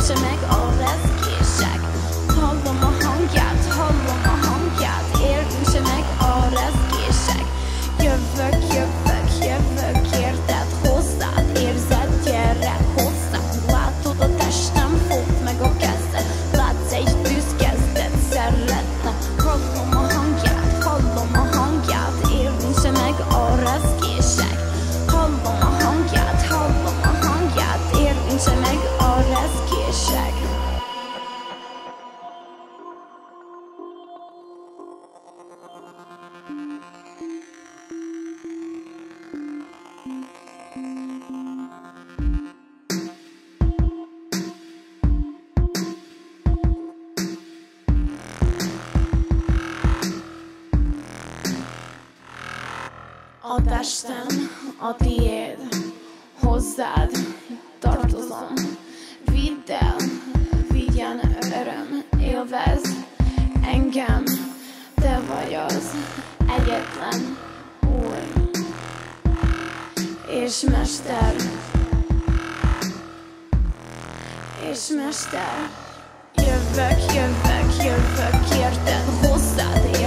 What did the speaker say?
Értse meg a rezgések. Hallom a hangját, értse meg a rezgések. Jövök, érted hozzád, érzed, gyere hozzám. Látod a testem, fogd meg a kezed, látsz egy tűzkezdet, szeretem. Hallom a hangját, értse meg a rezgések. Hallom a hangját, értse meg a rezgések. A testem a tiéd, hozzád tartozom. Vidd el, vigyen öröm, élvezd engem. Te vagy az egyetlen Úr és Mester. Jövök, érted hozzád.